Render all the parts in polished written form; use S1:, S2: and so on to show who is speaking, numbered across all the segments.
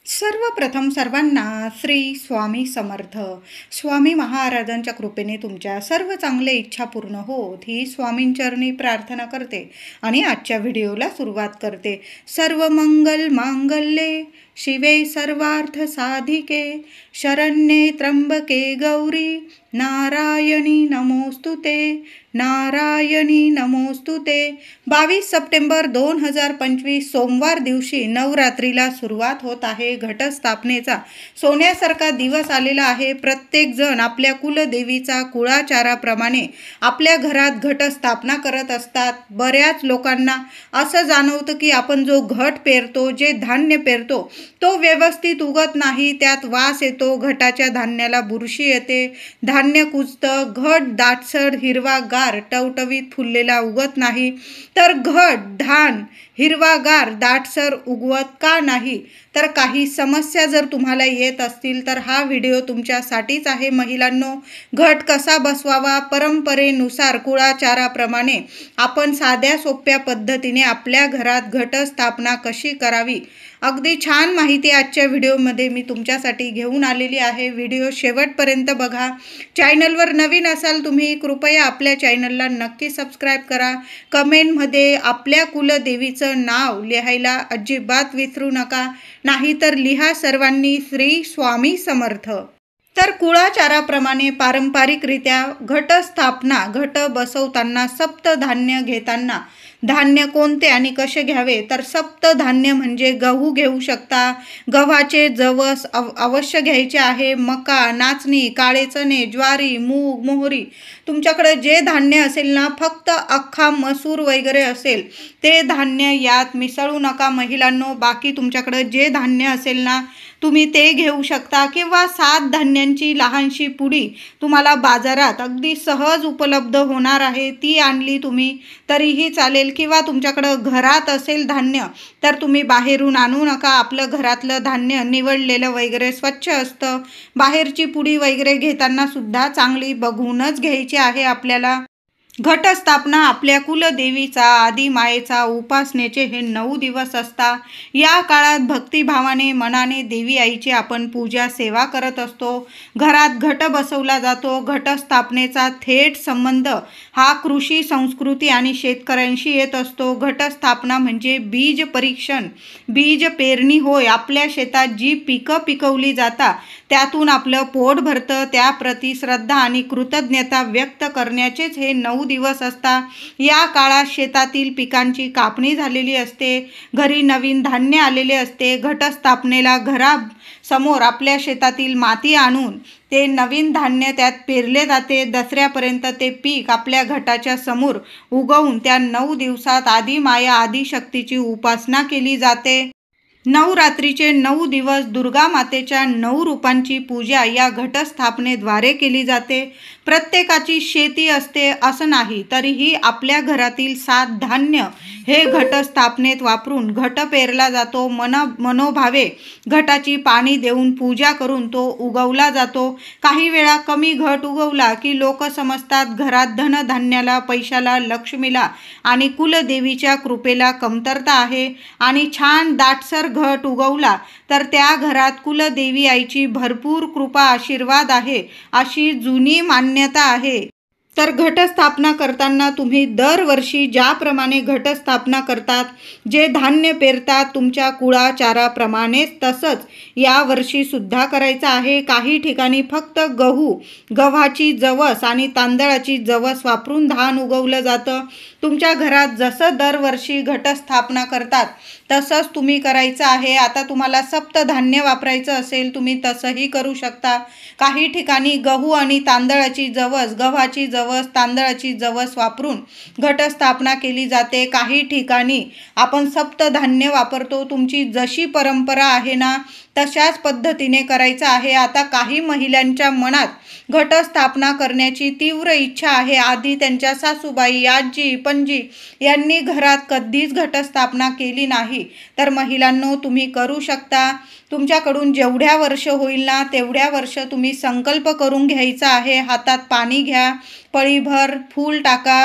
S1: सर्वप्रथम सर्वांना श्री स्वामी समर्थ. स्वामी महाराजांच्या कृपेने तुमच्या सर्व चांगल्या इच्छा पूर्ण होत ही स्वामींचरणी प्रार्थना करते आणि आजच्या व्हिडिओला सुरुवात करते. सर्व मंगल मांगल्ये शिवे सर्वार्थ साधिके शरण्ये त्र्यंबके गौरी नारायणी नमोस्तुते नारायणी नमोस्तुते. 22 सप्टेंबर 2025 सोमवार दिवशी नवरात्रीला सुरुवात होत आहे. घटस्थापनेचा सोन्यासारखा दिवस आलेला आहे. प्रत्येक जण आपल्या कुलदेवीचा कुळाचाराप्रमाणे आपल्या घरात घटस्थापना करत असतात. बऱ्याच लोकांना असं जाणवतं की आपण जो घट पेरतो, जे धान्य पेरतो तो व्यवस्थित उगत नाही, त्यात वास येतो, घटाच्या धान्याला बुरशी येते, धान्य कुजतं, घट दाटसर हिरवागार टवटवीत फुललेला उगत नाही. तर घट धान हिरवागार दाटसर उगवत का नाही? तर काही समस्या जर तुम्हाला येत असतील तर हा व्हिडिओ तुमच्यासाठीच आहे. महिलांनो, घट कसा बसवावा, परंपरेनुसार कुळाचाराप्रमाणे आपण साध्या सोप्या पद्धतीने आपल्या घरात घटस्थापना कशी करावी, अगदी छान माहिती आजच्या व्हिडिओमध्ये मी तुमच्यासाठी घेऊन आलेली आहे. व्हिडिओ शेवटपर्यंत बघा. चॅनलवर नवीन असाल तुम्ही कृपया आपल्या चॅनलला नक्की सबस्क्राईब करा. कमेंटमध्ये आपल्या कुलदेवीचं नाव लिहायला अजिबात विसरू नका, नाहीतर लिहा सर्वांनी श्री स्वामी समर्थ. तर कुळाचाराप्रमाणे पारंपरिकरित्या घटस्थापना, घट बसवताना सप्तधान्य घेताना धान्य कोणते आणि कसे घ्यावे, तर सप्तधान्य म्हणजे गहू घेऊ शकता, गव्हाचे जवस अवश्य घ्यायचे आहे, मका, नाचणी, काळे चणे, ज्वारी, मूग, मोहरी, तुमच्याकडे जे धान्य असेल ना, फक्त अख्खा मसूर वगैरे असेल ते धान्य यात मिसळू नका महिलांनो. बाकी तुमच्याकडे जे धान्य असेल ना तुम्ही ते घेऊ शकता, किंवा 7 धान्यांची लहानशी पुडी तुम्हाला बाजारात अगदी सहज उपलब्ध होणार आहे, ती आणली तुम्ही तरीही चालेल. किंवा तुमच्याकडं घरात असेल धान्य तर तुम्ही बाहेरून आणू नका. आपलं घरातलं धान्य निवडलेलं वगैरे स्वच्छ असतं. बाहेरची पुडी वगैरे घेताना सुद्धा चांगली बघूनच घ्यायची आहे आपल्याला. घटस्थापना आपल्या कुलदेवीचा आदिमायेचा उपासनेचे हे 9 दिवस असतात. या काळात भक्तिभावाने मनाने देवी आईची आपण पूजा सेवा करत असतो. घरात घट बसवला जातो. घटस्थापनेचा थेट संबंध हा कृषी संस्कृती आणि शेतकऱ्यांशी येत असतो. घटस्थापना म्हणजे बीज परीक्षण, बीज पेरणी होय. आपल्या शेतात जी पिकं पिकवली जातात त्यातून आपलं पोट भरतं, त्याप्रती श्रद्धा आणि कृतज्ञता व्यक्त करण्याचेच हे 9 दिवस असतात. या काळात शेतातील पिकांची कापणी झालेली असते, घरी नवीन धान्य आलेले असते. घटस्थापनेला घरासमोर आपल्या शेतातील माती आणून ते नवीन धान्य त्यात पेरले जाते. दसऱ्यापर्यंत ते पीक आपल्या घटाच्या समोर उगवून त्या 9 दिवसात आदिमाया आदिशक्तीची उपासना केली जाते. नवरात्रीचे 9 दिवस दुर्गा मातेच्या 9 रूपांची पूजा या घटस्थापनेद्वारे केली जाते. प्रत्येकाची शेती असते असं नाही, तरीही आपल्या घरातील 7 धान्य हे घटस्थापनेत वापरून घट पेरला जातो. मनोभावे घटाची पाणी देऊन पूजा करून तो उगवला जातो. काही वेळा कमी घट उगवला की लोक समजतात घरात धनधान्याला, पैशाला, लक्ष्मीला आणि कुलदेवीच्या कृपेला कमतरता आहे, आणि छान दाटसर घट उगवला तर त्या घरात कुलदेवी आईची भरपूर कृपा आशीर्वाद आहे अशी जुनी मान्यता आहे. तर घटस्थापना करताना तुम्ही दरवर्षी ज्याप्रमाणे घटस्थापना करतात, जे धान्य पेरतात तुमच्या कुळाचाराप्रमाणेच तसंच यावर्षी सुद्धा करायचं आहे. काही ठिकाणी फक्त गव्हाची जवस आणि तांदळाची जवस वापरून धान उगवलं जातं. तुमच्या घरात जसं दरवर्षी घटस्थापना करतात तसंच तुम्ही करायचं आहे. आता तुम्हाला सप्तधान्य वापरायचं असेल तुम्ही तसंही करू शकता. काही ठिकाणी गहू आणि तांदळाची जवस, गव्हाची जवस, तांदळाची जवस वापरून घटस्थापना केली जाते. काही ठिकाणी आपण सप्तधान्य वापरतो. तुमची जशी परंपरा आहे ना तशाच पद्धतीने करायचं आहे. आता काही महिलांच्या मनात घटस्थापना करण्याची तीव्र इच्छा आहे. आधी त्यांच्या सासूबाई, आजी, पणजी यांनी घरात कधीच घटस्थापना केली नाही, तर महिलांनो तुम्ही करू शकता. तुमच्याकडून जेवढ्या वर्ष होईल ना तेवढ्या वर्ष तुम्ही संकल्प करून घ्यायचा आहे. हातात पाणी घ्या, पळीभर फूल टाका,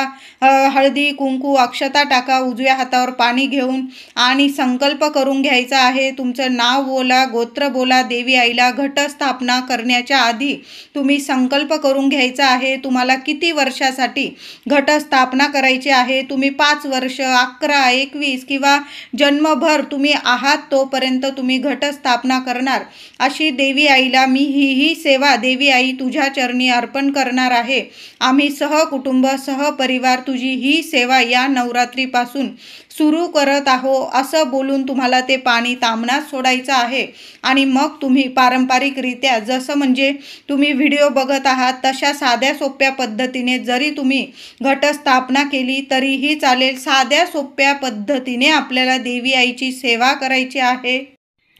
S1: हळदी कुंकू अक्षता टाका, उजव्या हातावर पाणी घेऊन आणि संकल्प करून घ्यायचा आहे. तुमचं नाव बोला, गोत्र बोला. देवी आईला घटस्थापना करण्याच्या आधी तुम्ही संकल्प करून घ्यायचा आहे. तुम्हाला किती वर्षासाठी घटस्थापना करायची आहे. तुम्ही 5 वर्ष, 11, 21 किंवा जन्मभर तुम्ही आहात तोपर्यंत तुम्ही घटस्थापना करणार. अशी देवी आईला मी ही सेवा देवी आई तुझ्या चरणी अर्पण करणार आहे. आम्ही सहकुटुंब सहपरिवार तुझी ही सेवा या नवरात्रीपासून सुरू करत आहो असं बोलून तुम्हाला ते पाणी तामणात सोडायचं आहे. आणि मग तुम्ही पारंपरिकरित्या जसं म्हणजे तुम्ही व्हिडिओ बघत आहात तशा साध्या सोप्या पद्धतीने जरी तुम्ही घटस्थापना केली तरीही चालेल. साध्या सोप्या पद्धतीने आपल्याला देवी आईची सेवा करायची आहे.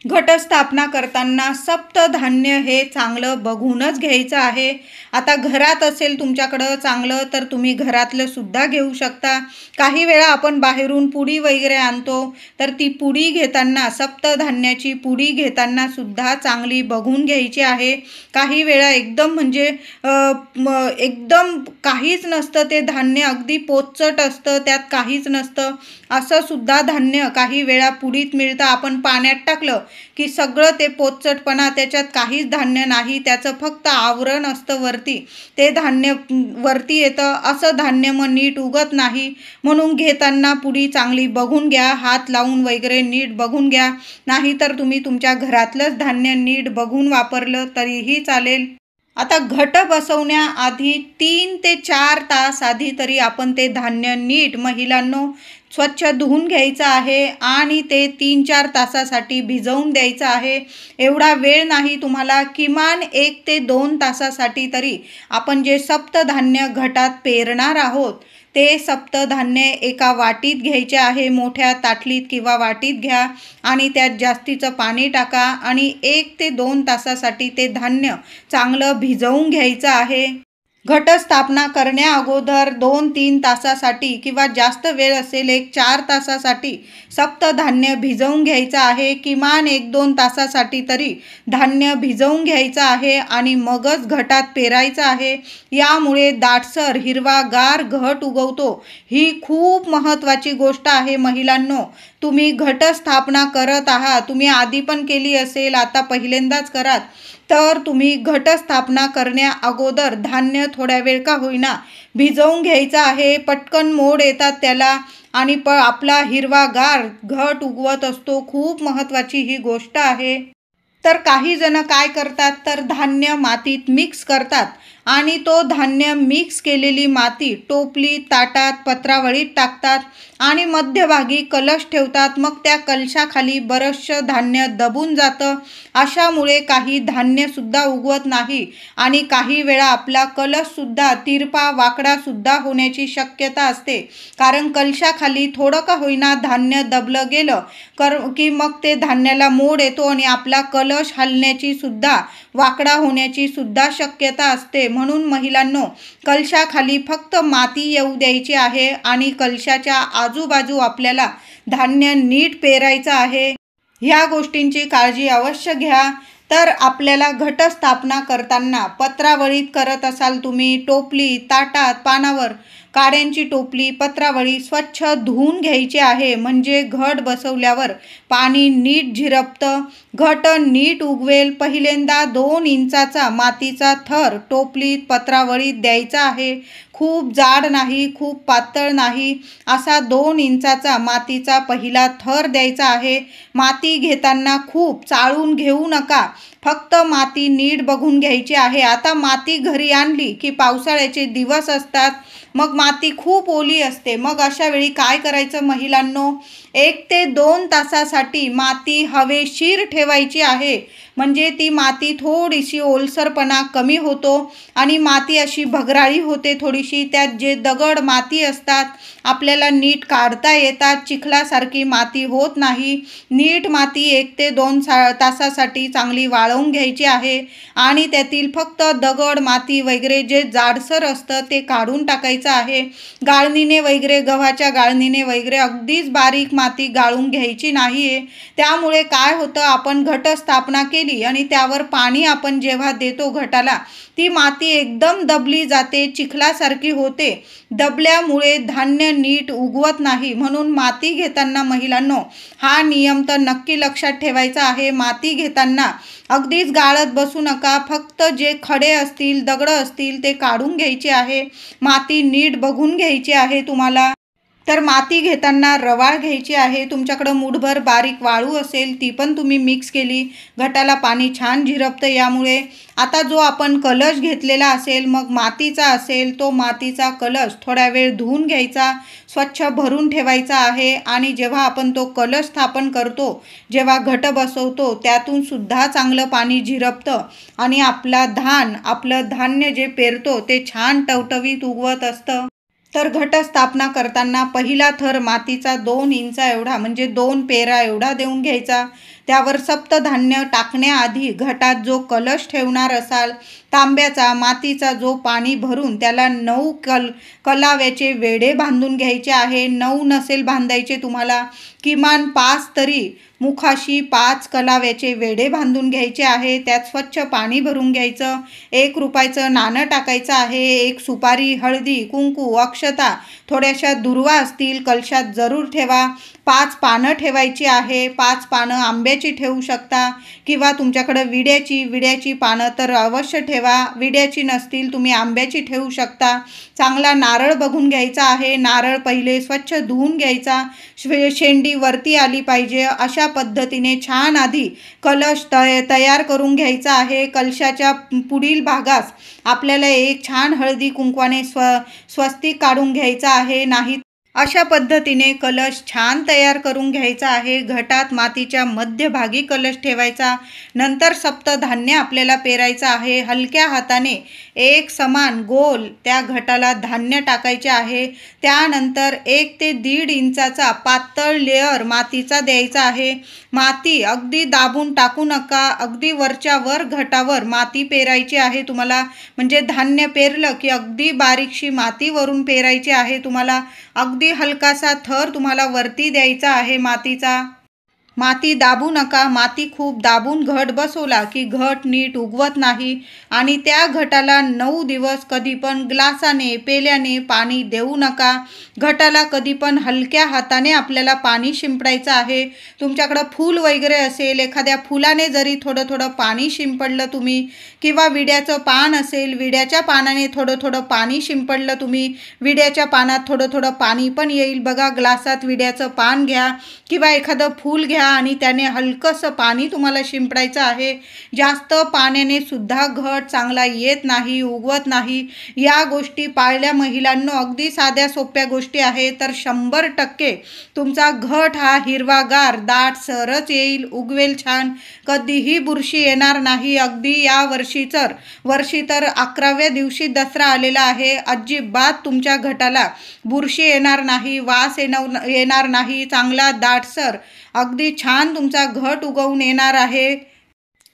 S1: घटस्थापना करताना सप्तधान्य हे चांगलं बघूनच घ्यायचं आहे. आता घरात असेल तुमच्याकडं चांगलं तर तुम्ही घरातलं सुद्धा घेऊ शकता. काही वेळा आपण बाहेरून पुडी वगैरे आणतो तर ती पुडी घेताना सप्तधान्याची पुडी घेताना सुद्धा चांगली बघून घ्यायची आहे. काही वेळा एकदम म्हणजे एकदम काहीच नसतं, ते धान्य अगदी पोचट असतं, त्यात काहीच नसतं असं सुद्धा धान्य काही वेळा पुडीत मिळतं. आपण पाण्यात टाकलं की सगळं ते पोचटपणा, त्याच्यात काहीच धान्य नाही, त्याचं फक्त आवरण असतं वरती, ते धान्य वरती येतं. असं धान्य मग नीट उगत नाही. म्हणून घेताना पुडी चांगली बघून घ्या, हात लावून वगैरे नीट बघून घ्या. नाहीतर तुम्ही तुमच्या घरातलंच धान्य नीट बघून वापरलं तरीही चालेल. आता घट बसवण्याआधी 3 ते 4 तास आधी तरी आपण ते धान्य नीट महिलांनो स्वच्छ धुवून घ्यायचं आहे आणि ते 3-4 तासासाठी भिजवून द्यायचं आहे. एवढा वेळ नाही तुम्हाला, किमान 1 ते 2 तासासाठी तरी आपण जे सप्तधान्य घटात पेरणार आहोत ते सप्तधान्य एका वाटीत घ्यायचे आहे. मोठ्या ताटलीत किंवा वाटीत घ्या आणि त्यात जास्तीचं पाणी टाका आणि 1 ते 2 तासासाठी ते धान्य चांगलं भिजवून घ्यायचं आहे. घटस्थापना करण्या अगोदर 2-3 तासासाठी किंवा जास्त वेळ असेल 1-4 तासासाठी सप्तधान्य भिजवून घ्यायचं आहे. किमान 1-2 तासासाठी तरी धान्य भिजवून घ्यायचं आहे आणि मगच घटात पेरायचं आहे. यामुळे दाटसर हिरवागार घट उगवतो. ही खूप महत्त्वाची गोष्ट आहे महिलांनो. तुम्ही घटस्थापना करत आहात, तुम्ही आधी पण केली असेल, आता पहिल्यांदाच कराल तर तुम्ही घटस्थापना करण्या अगोदर धान्य थोड्या वेळ का होईना भिजवून घ्यायचं आहे. पटकन मोड येतात त्याला आणि आपला हिरवागार घट उगवत असतो. खूप महत्त्वाची ही गोष्ट आहे. तर काही जण काय करतात तर धान्य मातीत मिक्स करतात आणि तो धान्य मिक्स केलेली माती टोपली, ताटात, पत्रावळीत टाकतात आणि मध्यभागी कलश ठेवतात. मग त्या कलशाखाली बरंचसं धान्य दबून जातं. अशामुळे काही धान्यसुद्धा उगवत नाही आणि काही वेळा आपला कलशसुद्धा तिरपा वाकडासुद्धा होण्याची शक्यता असते. कारण कलशाखाली थोडं का होईना धान्य दबलं गेलं की मग ते धान्याला मोड येतो आणि आपला कलश हलण्याची सुद्धा, वाकडा होण्याची सुद्धा शक्यता असते. म्हणून महिलांनो, कलशाखाली फक्त माती येऊ द्यायची आहे आणि कलशाच्या आजूबाजू आपल्याला धान्य नीट पेरायचं आहे. ह्या गोष्टींची काळजी अवश्य घ्या. तर आपल्याला घटस्थापना करताना पत्रावळीत करत असाल तुम्ही, टोपली, ताटात, पानावर, काड्यांची टोपली, पत्रावळी स्वच्छ धुवून घ्यायची आहे. म्हणजे घट बसवल्यावर पाणी नीट झिरपतं, घट नीट उगवेल. पहिल्यांदा 2 इंचाचा मातीचा थर टोपलीत, पत्रावळीत द्यायचा आहे. खूप जाड नाही, खूप पातळ नाही, असा 2 इंचाचा मातीचा पहिला थर द्यायचा आहे. माती घेताना खूप चाळून घेऊ नका, फक्त माती नीट बघून घ्यायची आहे. आता माती घरी आणली की पावसाळ्याचे दिवस असतात, मग माती खूप ओली असते. मग अशा वेळी काय करायचं महिलांनो, 1 ते 2 तासासाठी माती हवेशीर ठेवायची आहे. म्हणजे ती माती थोडीशी ओलसरपणा कमी होतो आणि माती अशी भगराळी होते थोडीशी. त्यात जे दगड माती असतात आपल्याला नीट काढता येतात, चिखलासारखी माती होत नाही. नीट माती 1 ते 2 तासासाठी चांगली वाळवून घ्यायची आहे आणि त्यातील फक्त दगड माती वगैरे जे जाडसर असतं ते काढून टाकायचं आहे. गाळणीने वगैरे, गव्हाच्या गाळणीने वगैरे अगदीच बारीक माती गाळून घ्यायची नाही आहे. त्यामुळे काय होतं, आपण घटस्थापना केली राहिली आणि त्यावर पाणी आपण जेव्हा देतो घटाला, ती माती एकदम दबली जाते, चिखलासारखी होते. दबल्यामुळे धान्य नीट उगवत नाही. म्हणून माती घेताना महिलांनो, हा नियम तर नक्की लक्षात ठेवायचा आहे. माती घेताना अगदीच गाळत बसू नका. फक्त जे खडे असतील, दगडं असतील ते काढून घ्यायचे आहे. माती नीट बघून घ्यायची आहे तुम्हाला. तर माती घेताना रवाळ घ्यायची आहे. तुमच्याकडं मूठभर बारीक वाळू असेल ती पण तुम्ही मिक्स केली. घटाला पाणी छान झिरपतं यामुळे. आता जो आपण कलश घेतलेला असेल, मग मातीचा असेल, तो मातीचा कलश थोड्या वेळ धुवून घ्यायचा, स्वच्छ भरून ठेवायचा आहे. आणि जेव्हा आपण तो कलश स्थापन करतो, जेव्हा घट बसवतो, त्यातून सुद्धा चांगलं पाणी झिरपतं आणि आपलं धान्य जे पेरतो ते छान टवटवीत उगवत असतं. तर घटस्थापना करताना पहिला थर मातीचा 2 इंचा एवढा म्हणजे 2 पेरा एवढा देऊन घ्यायचा. त्यावर सप्तधान्य टाकण्याआधी घटात जो कलश ठेवणार असाल तांब्याचा, मातीचा, जो पाणी भरून त्याला 9 कलाव्याचे वेढे बांधून घ्यायचे आहे. 9 नसेल बांधायचे तुम्हाला, किमान 5 तरी मुखाशी 5 कलाव्याचे वेढे बांधून घ्यायचे आहे. त्यात स्वच्छ पाणी भरून घ्यायचं. 1 रुपयाचं नाणं टाकायचं आहे. 1 सुपारी, हळदी, कुंकू, अक्षता, थोड्याशा दुर्वा असतील कलशात जरूर ठेवा. 5 पानं ठेवायची आहे. 5 पानं आंब्याची ठेवू शकता किंवा तुमच्याकडं विड्याची पानं तर अवश्य ठेवा. विड्याची नसतील तुम्ही आंब्याची ठेवू शकता. चांगला नारळ बघून घ्यायचा आहे. नारळ पहिले स्वच्छ धुवून घ्यायचा. शेंडी वरती आली पाहिजे. अशा पद्धतीने छान आधी कलश तयार करून घ्यायचा आहे. कलशाच्या पुढील भागास आपल्याला एक छान हळदी कुंकवाने स्वस्तिक काढून घ्यायचा आहे. नाही अशा पद्धतीने कलश छान तयार करून घ्यायचा आहे. घटात मातीच्या मध्यभागी कलश ठेवायचा. नंतर सप्तधान्य आपल्याला पेरायचं आहे. हलक्या हाताने एक समान गोल त्या घटाला धान्य टाकायचे आहे. त्यानंतर 1 ते 1.5 इंचाचा पातळ लेअर मातीचा द्यायचा आहे. माती अगदी दाबून टाकू नका. अगदी वरच्या वर घटावर माती पेरायची आहे तुम्हाला. म्हणजे धान्य पेरलं की अगदी बारीकशी माती वरून पेरायची आहे तुम्हाला. अगदी हलकासा थर तुम्हाला वरती द्यायचा आहे मातीचा. माती दाबू नका. माती खूप दाबून घट बसवला की घट नीट उगवत नाही आणि त्या घटाला 9 दिवस कधी पण ग्लासाने, पेल्याने पाणी देऊ नका. घटाला कधी पण हलक्या हाताने आपल्याला पाणी शिंपडायचं आहे. तुमच्याकडं फूल वगैरे असेल, एखाद्या फुलाने जरी थोडं थोडं पाणी शिंपडलं तुम्ही, किंवा विड्याचं पान असेल, विड्याच्या पानाने थोडं थोडं पाणी शिंपडलं तुम्ही, विड्याच्या पानात थोडं थोडं पाणी पण येईल बघा. ग्लासात विड्याचं पान घ्या किंवा एखादं फूल घ्या आणि त्याने हलकंसं पाणी तुम्हाला शिंपडायचं आहे. जास्त पाण्याने सुद्धा घट चांगला येत नाही, उगवत नाही. या गोष्टी पाळल्या महिलांनो, अगदी साध्या सोप्या गोष्टी आहेत, तर 100% तुमचा घट हा हिरवागार दाट सरच येईल, उगवेल छान. कधीही बुरशी येणार नाही. अगदी या वर्षी तर 11व्या दिवशी दसरा आलेला आहे. अजिबात तुमच्या घटाला बुरशी येणार नाही, वास येणार नाही. चांगला दाटसर अगदी छान तुमचा घट उगवून येणार आहे.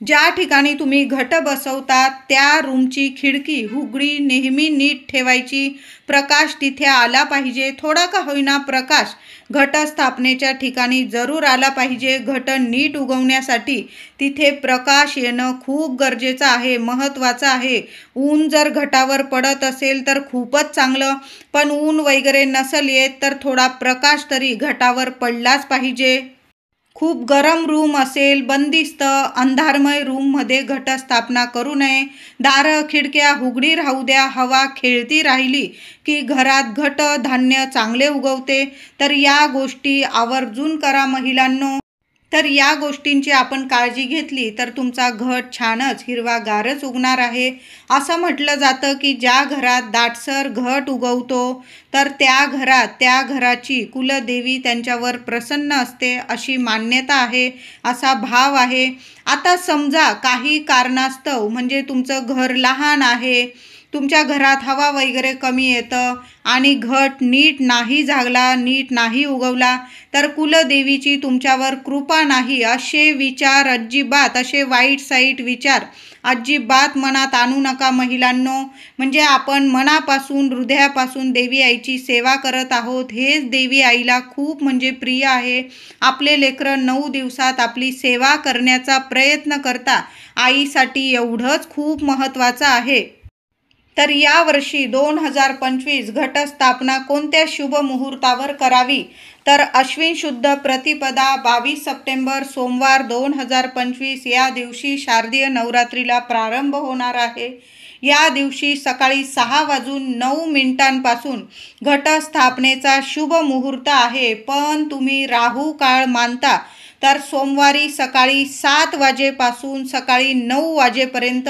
S1: ज्या ठिकाणी तुम्ही घट बसवतात त्या रूमची खिडकी उघडी नेहमी नीट ठेवायची. प्रकाश तिथे आला पाहिजे. थोडा का होईना प्रकाश घटस्थापनेच्या ठिकाणी जरूर आला पाहिजे. घट नीट उगवण्यासाठी तिथे प्रकाश येणं खूप गरजेचं आहे, महत्त्वाचं आहे. ऊन जर घटावर पडत असेल तर खूपच चांगलं, पण ऊन वगैरे नसेल येत तर थोडा प्रकाश तरी घटावर पडलाच पाहिजे. खूप गरम रूम असेल, बंदिस्त अंधारमय रूममध्ये घटस्थापना करू नये. दारं खिडक्या उघडी राहू द्या. हवा खेळती राहिली की घरात घट धान्य चांगले उगवते. तर या गोष्टी आवर्जून करा महिलांनो. तर या गोष्टींची आपण काळजी घेतली तर तुमचा घट छानच हिरवागारच उगणार आहे. असं म्हटलं जातं की ज्या घरात दाटसर घट उगवतो तर त्या घराची कुलदेवी त्यांच्यावर प्रसन्न असते अशी मान्यता आहे, असा भाव आहे. आता समजा काही कारणास्तव म्हणजे तुमचं घर लहान आहे तुमच्या घरात हवा वगैरे कमी येतं आणि घट नीट नाही झागला, नीट नाही उगवला तर कुलदेवीची तुमच्यावर कृपा नाही असे विचार अजिबात, असे वाईट साईट विचार अजिबात मनात आणू नका महिलांनो. म्हणजे आपण मनापासून, हृदयापासून देवी आईची सेवा करत आहोत. हेच देवी आईला खूप म्हणजे प्रिय आहे. आपले लेकरं 9 दिवसात आपली सेवा करण्याचा प्रयत्न करता, आईसाठी एवढंच खूप महत्त्वाचं आहे. तर यावर्षी 2025 घटस्थापना कोणत्या शुभ मुहूर्तावर करावी? तर अश्विन शुद्ध प्रतिपदा 22 सप्टेंबर सोमवार 2025 या दिवशी शारदीय नवरात्रीला प्रारंभ होणार आहे. या दिवशी सकाळी 6:09 घटस्थापनेचा शुभ मुहूर्त आहे. पण तुम्ही राहू काळ मानता तर सोमवारी सकाळी 7 वाजेपासून सकाळी 9 वाजेपर्यंत,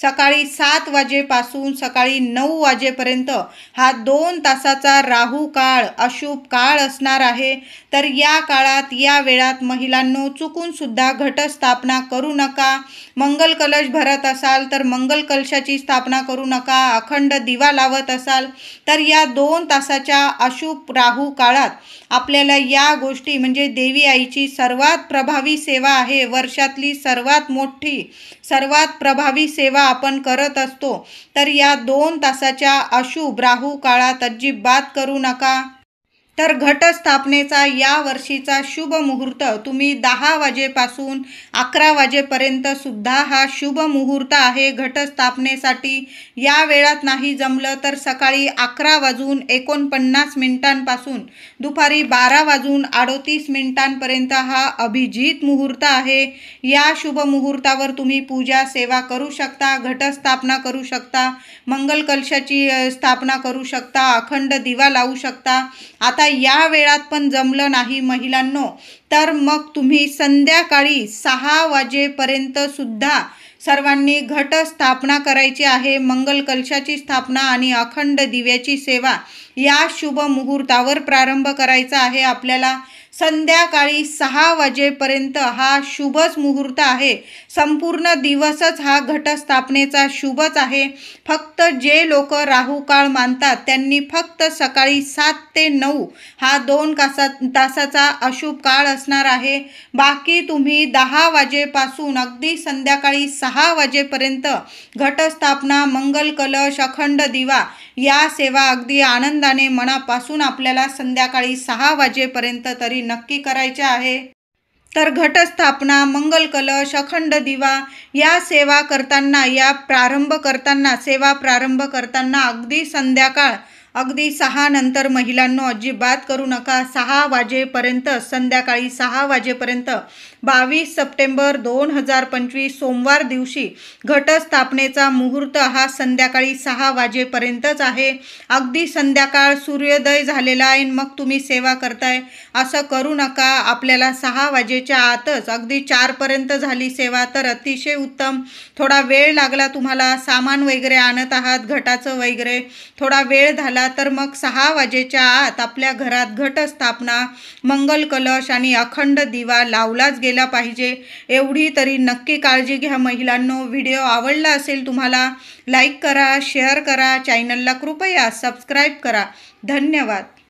S1: सकाळी 7 वाजेपासून सकाळी 9 वाजेपर्यंत हा 2 तासाचा राहू काळ, अशुभ काळ असणार आहे. तर या काळात, या वेळात महिलांनो चुकूनसुद्धा घटस्थापना करू नका. मंगल कलश भरत असाल तर मंगल कलशाची स्थापना करू नका. अखंड दिवा लावत असाल तर या 2 तासाच्या अशुभ राहू काळात आपल्याला या गोष्टी, म्हणजे देवी आईची सर्वात प्रभावी सेवा आहे, वर्षातली सर्वात मोठी, सर्वात प्रभावी सेवा आपण करत असतो. तर या 2 तासाच्या अशुभ राहू काळात अजिबात करू नका. तर घटस्थापनेचा या वर्षीचा शुभ मुहूर्त तुम्ही 10 वाजेपासून 11 वाजेपर्यंत सुद्धा हा शुभ मुहूर्त आहे घटस्थापनेसाठी. या वेळात नाही जमलं तर सकाळी 11:49 दुपारी 12:38 हा अभिजित मुहूर्त आहे. या शुभ मुहूर्तावर तुम्ही पूजा सेवा करू शकता, घटस्थापना करू शकता, मंगल कलशाची स्थापना करू शकता, अखंड दिवा लावू शकता. आता या वेळात पण जमलं नाही महिलांनो तर मग तुम्ही संध्याकाळी 6 वाजेपर्यंत सुद्धा सर्वांनी घटस्थापना करायची आहे. मंगल कलशाची स्थापना आणि अखंड दिव्याची सेवा या शुभ मुहूर्तावर प्रारंभ करायचा आहे आपल्याला. संध्याकाळी 6 वाजेपर्यंत हा शुभच मुहूर्त आहे. संपूर्ण दिवसच हा घटस्थापनेचा शुभच आहे. फक्त जे लोक राहू काळ मानतात त्यांनी फक्त सकाळी 7 ते 9 हा 2 तासाचा अशुभ काळ असणार आहे. बाकी तुम्ही 10 वाजेपासून अगदी संध्याकाळी 6 वाजेपर्यंत घटस्थापना, मंगल कलश, अखंड दिवा या सेवा अगदी आनंदाने मनापासून आपल्याला संध्याकाळी 6 वाजेपर्यंत तरी नक्की करायच्या आहे. तर घटस्थापना, मंगल कलश, अखंड दिवा या सेवा करताना, सेवा प्रारंभ करताना अगदी संध्याकाळ, अगदी 6 नंतर महिलांनो अजिबात करू नका. 6 वाजेपर्यंत, संध्याकाळी 6 वाजेपर्यंत 22 सप्टेंबर 2025 सोमवार दिवशी घटस्थापनेचा मुहूर्त हा संध्याकाळी 6 वाजेपर्यंतच आहे. अगदी संध्याकाळ, सूर्योदय झालेला आहे मग तुम्ही सेवा करताय असं करू नका. आपल्याला 6 वाजेच्या आतच, अगदी 4पर्यंत झाली सेवा तर अतिशय उत्तम. थोडा वेळ लागला तुम्हाला, सामान वगैरे आणत आहात घटाचं वगैरे, थोडा वेळ झाला तर मग 6 वाजेच्या आत आपल्या घरात घटस्थापना, मंगल कलश आणि अखंड दिवा लावलाच गेला पाहिजे. एवढी तरी नक्की काळजी घ्या महिलांनो. व्हिडिओ आवडला असेल तुम्हाला लाईक करा, शेअर करा, चॅनलला कृपया सबस्क्राईब करा. धन्यवाद.